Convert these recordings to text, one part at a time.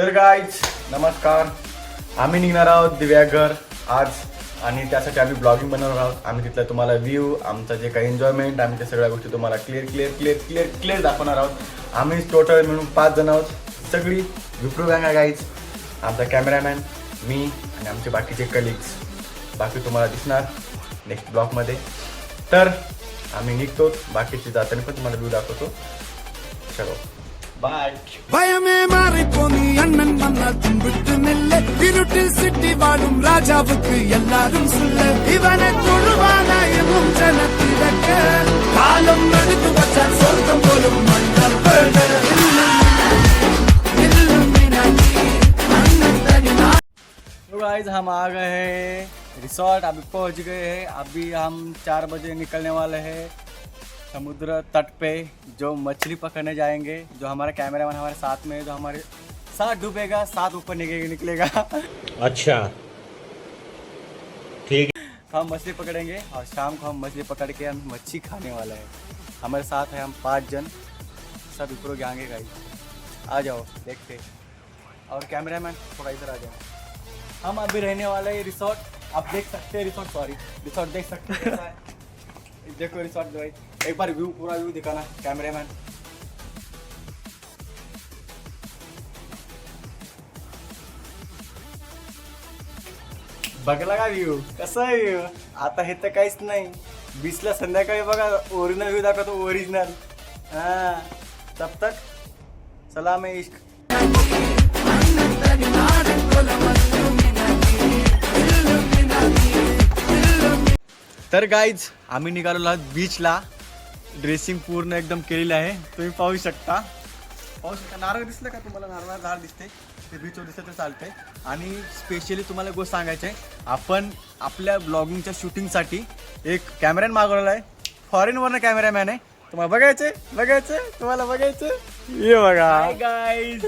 तर गाईज नमस्कार. आम्ही निघणार आहोत दिव्याघर आज आणि त्यासाठी आम्ही ब्लॉगिंग बनवणार आहोत. आम्ही तिथला तुम्हाला व्ह्यू, आमचं जे काही एन्जॉयमेंट, आम्ही त्या सगळ्या गोष्टी तुम्हाला क्लिअर दाखवणार आहोत. आम्ही टोटल मिळून 5 जण आहोत. सगळी विप्रो गँग आहे गाईज. आमचा कॅमेरामॅन, मी आणि आमचे बाकीचे कलिग्स. बाकी तुम्हाला दिसणार नेक्स्ट ब्लॉगमध्ये. तर आम्ही निघतो, बाकीचे जाताना पण तुम्हाला व्ह्यू दाखवतो. चलो बाय. பயமே மாறி போனி அண்ணன் மன்னால் தும்பிட்டு நெல்ல இருட்டில் சிட்டி வாழும் ராஜாவுக்கு எல்லாரும் சொல்ல இவனை தொழுவானா என்னும் ஜனத்திறக்க காலம் நடுத்து வச்சால் சொர்க்கம் போலும் மன்னால் तो गाइस हम आ गए हैं रिसोर्ट. अभी पहुंच गए हैं. अभी हम 4 बजे निकलने वाले हैं समुद्र तट पे, जो मछली पकड़ने जाएंगे. जो हमारा कैमरामैन हमारे साथ में है, जो हमारे साथ डूबेगा, साथ ऊपर निकलेगा. अच्छा ठीक. हम मछली पकड़ेंगे और शाम को हम मछली पकड़ के हम मच्छी खाने वाला है. हमारे साथ है हम 5 जन, सब ऊपर के आएंगे गाइस. आ जाओ देखते. और कैमरामैन थोड़ा इधर आ जाओ. हम अभी रहने वाले हैं रिसोर्ट. आप देख सकते हैं रिसोर्ट देख सकते हैं कैसा है. देखो रिसोर्ट भाई, एक बार व्यू, पूरा व्यू दिखाना कैमरामैन. बघला का व्ह्यू, कसा आहे व्ह्यू. आता हे तर काहीच नाही. बीचला संध्याकाळी बघा ओरिजिनल व्ह्यू दाखवतो, ओरिजिनल. हा तब तक सलाम है इश्क. तर गाईज आम्ही निघालेलो आहोत बीचला. ड्रेसिंग पूर्ण एकदम केलेलं आहे, तुम्ही पाहू शकता. नारळ दिसलं का तुम्हाला? नारळ झाड दिसते ते बीचवर दिसतं तर चालतंय. आणि स्पेशली तुम्हाला गोष्ट सांगायची आहे, आपण आपल्या ब्लॉगिंगच्या शूटिंगसाठी एक कॅमेरामॅन मागवलेला आहे. फॉरेनवरनं कॅमेरामॅन आहे. तुम्हाला बघायचं तुम्हाला बघायचं. ये बघा. Hi guys,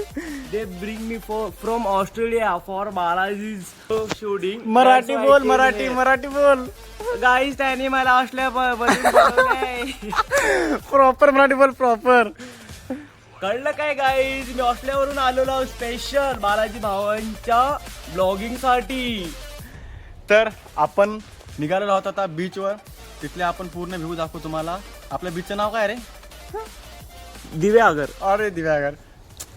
they bring me from Australia for Balaji's shooting. Marathi That's why बोल, I came मराठी बोल. here. Guys, त्यांनी मला ऑस्ट्रेलिया प्रॉपर मराठी बोल, प्रॉपर. कळलं काय गाईज, मी ऑस्ट्रेलियावरून आलेलो आहोत स्पेशल बालाजी भावांच्या ब्लॉगिंग साठी. तर आपण निघालेलो आहोत आता बीचवर. तिथले आपण पूर्ण व्ह्यू दाखवू तुम्हाला. आपल्या बीचचं नाव काय रे? दिव्यागर. अरे दिव्यागर.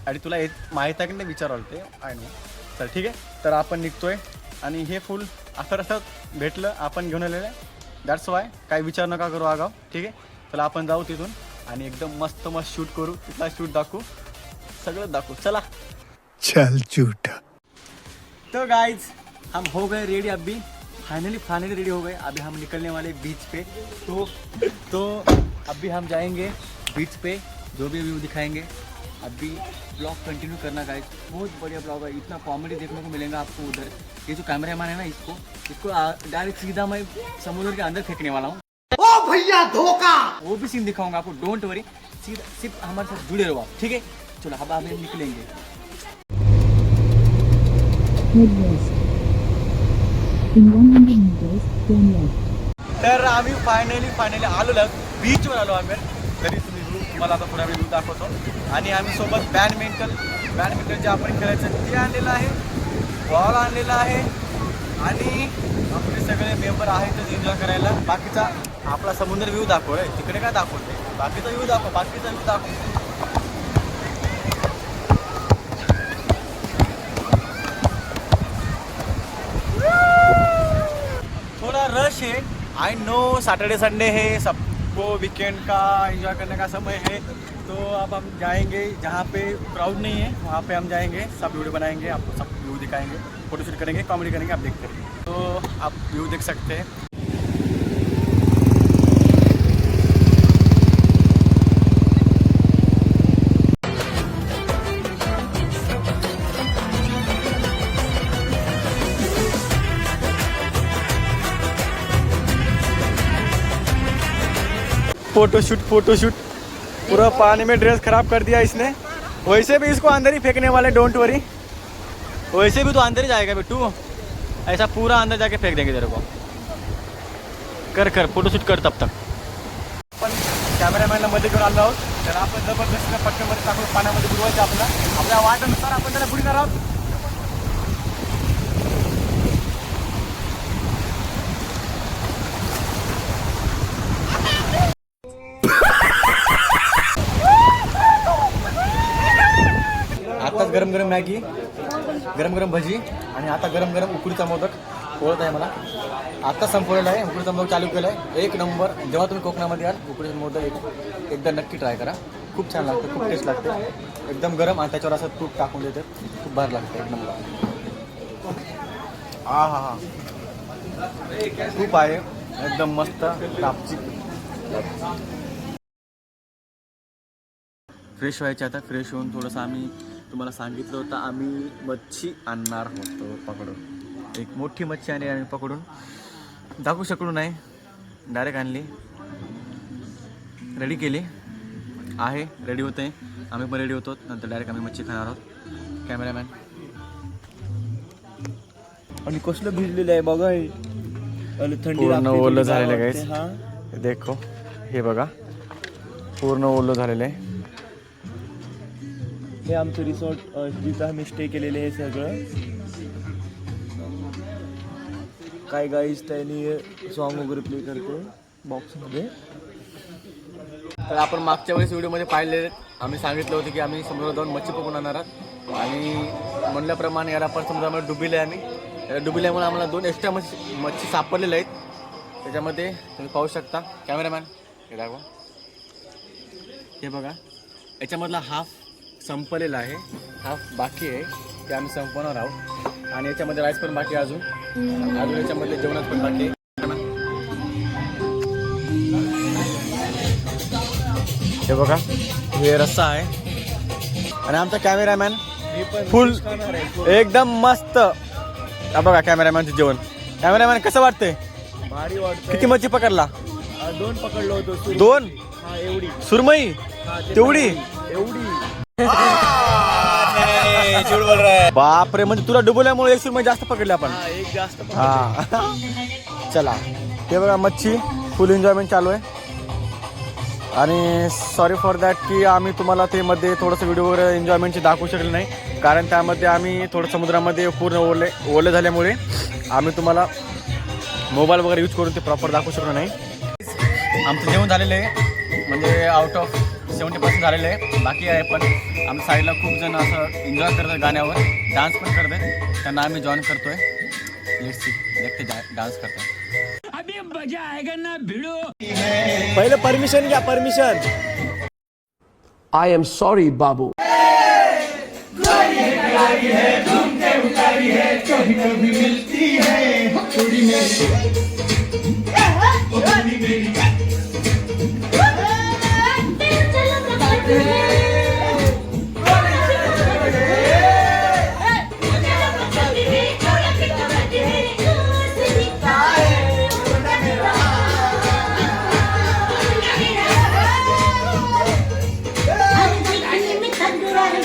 आणि तुला माहीत आहे की नाही विचारलं ते आय नो. तर ठीक आहे, तर आपण निघतोय. आणि हे फुल असं भेटलं, आपण घेऊन आलेलं आहे. दॅट्स वाय काही विचार नका करू आगाव. ठीक आहे, चला आपण जाऊ तिथून आणि एकदम मस्त शूट करू. तिथला शूट दाखवू, सगळं दाखवू. चला चल झूठा. तो गाइज हम हो गए रेडी. अभी फाइनली रेडी हो गए. अभी हम निकलने वाले बीच पे. तो अभी हम जाएंगे बीच पे, जो भी व्यू दिखाएंगे. अभी ब्लॉग कंटिन्यू करना गाइस. बहुत बढ़िया ब्लॉग है. इतना कॉमेडी देखने को मिलेगा आपको उधर. ये जो कैमरामैन है ना, इसको डायरेक्ट सीधा मैं समुद्र के अंदर फेंकने वाला हूँ. ओ भैया धोखा. वो भी सीन दिखाऊंगा आपको. डोंट वरी, सीधा सिर्फ हमारे साथ जुड़े रहो आप. ठीक है, चलो अब हम निकलेंगे. Head west. In 100 meters, turn left. तर आम्ही फायनली आलो बीचवर आलो आम्ही. तरी तुम्हाला आता थोडा वेळ दाखवतो. आणि आम्ही सोबत बॅडमिंटन जे आपण खेळायचं ते आणलेलं आहे, बॉल आणलेला आहे. आणि आपले सगळे मेंबर आहेतच एन्जॉय करायला. बाकीचा आपला समुद्र व्ह्यू दाखव. तिकडे काय दाखवते, बाकीचा व्ह्यू दाखव. थोड़ा रश है, आई नो. सैटरडे संडे है, सबको वीकेंड का एंजॉय करने का समय है. तो अब हम जाएंगे जहाँ पे क्राउड नहीं है, वहाँ पे हम जाएंगे. सब वीडियो बनाएंगे, आपको सब व्यू दिखाएंगे, फोटोशूट करेंगे, कॉमेडी करेंगे. आप देखते रहिए. तो आप व्यू देख सकते हैं. फोटोशूट पूरा पानी में ड्रेस खराब कर दिया इसने. वैसे भी इसको अंदर ही फेंकने वाले, डोंट वरी. वैसे भी तो अंदर ही जाएगा बेटू. ऐसा पूरा अंदर जाके फेंक देंगे तेरे को. कर फोटोशूट कर तब तक. पण कॅमेरामॅनला मध्ये घेऊन आलो आहोत. त्याला आपण जबरदस्तीनं पटकनमध्ये टाकून पाण्यामध्ये बुडवायचं आपल्या वाटानुसार आपण त्याला बुडणार आहोत. आताच गरम गरम मॅगी, गरम गरम भजी आणि आता गरम गरम उकडीचा मोदक पोळत आहे मला. आता संपवलेला आहे, उकडीचा मोदक चालू केला आहे. एक नंबर. जेव्हा तुम्ही कोकणामध्ये याल उकडीचा मोदक एकदा नक्की ट्राय करा. खूप छान लागतं, खूप टेस्ट लागते. एकदम गरम आणि त्याच्यावर असं तूप टाकून देते. खूप भारी लागतं, एक नंबर. हा खूप आहे एकदम मस्त टापची. फ्रेश व्हायचे आता. फ्रेश होऊन थोडंसं आम्ही तुम्हाला सांगितलं होतं आम्ही मच्छी आणणार होतो पकडून. एक मोठी मच्छी आणि आम्ही पकडून दाखवू शकलो नाही, डायरेक्ट आणली, रेडी केली आहे. रेडी होते, आम्ही पण रेडी होतो. नंतर डायरेक्ट आम्ही मच्छी खाणार आहोत. कॅमेरामॅन आणि कसलं भिजलेलं आहे बघा हे. थंडी पूर्ण ओलं झालेलं आहे हा गाईस. देखो हे बघा, पूर्ण ओलं झालेलं आहे. हे आमचं रिसॉर्ट जिथं आम्ही स्टे केलेले हे सगळं. काय गाईज त्यांनी सॉन्ग वगैरे प्ले करते बॉक्समध्ये. तर आपण मागच्या वेळेस व्हिडिओमध्ये पाहिले, आम्ही सांगितलं होतं की आम्ही समुद्रात जाऊन मच्छी पकडून आणणार आहोत. आणि म्हणल्याप्रमाणे याला पण समुद्रामध्ये डुबिले आहे आम्ही. डुबिल्यामुळे आम्हाला 2 एक्स्ट्रा मच्छी सापडलेल्या आहेत. त्याच्यामध्ये तुम्ही पाहू शकता. कॅमेरामॅन हे दाखवा. हे बघा, याच्यामधला हाफ संपलेला आहे, हाफ बाकी आहे. ते आम्ही संपवणार आहोत. आणि याच्यामध्ये राईस पण बाकी आहे, अजून याच्यामध्ये जेवणात पण बाकी आहे. हे बघा, हे रस्सा आहे. आणि आमचा कॅमेरामॅन फुल एकदम मस्त. हा बघा कॅमेरामॅनचं जेवण. कॅमेरामॅन कसं वाटतंय? भारी वाटतं. किती मच्छी पकडला? 2 पकडलो होतो. 2 हा एवढी. सुरमई तेवढी? बापरे, म्हणजे तुला डुबवल्यामुळे 1 सुरमई जास्त पकडली आपण. एक जास्त हा चला. हे बघा मच्छी, फुल एन्जॉयमेंट चालू आहे. आणि सॉरी फॉर दॅट की आम्ही तुम्हाला ते मध्ये थोडंसं व्हिडिओ वगैरे एन्जॉयमेंटचे दाखवू शकले नाही, कारण त्यामध्ये आम्ही थोडं समुद्रामध्ये पूर्ण ओले झाल्यामुळे आम्ही तुम्हाला मोबाईल वगैरे यूज करून ते प्रॉपर दाखवू शकलो नाही. आमचं जेवण झालेलं आहे, म्हणजे आउट ऑफ 70% झालेलं आहे. बाकी आहे, पण आमच्या साईडला खूप जण असं एन्जॉय करतात, गाण्यावर डान्स पण करतात. त्यांना आम्ही जॉईन करतोय. लेट्स सी, देखते डान्स करतोय. पहिलं परमिशन घ्या, permission. I am sorry, Babu.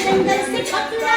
जंगल से पकड़ा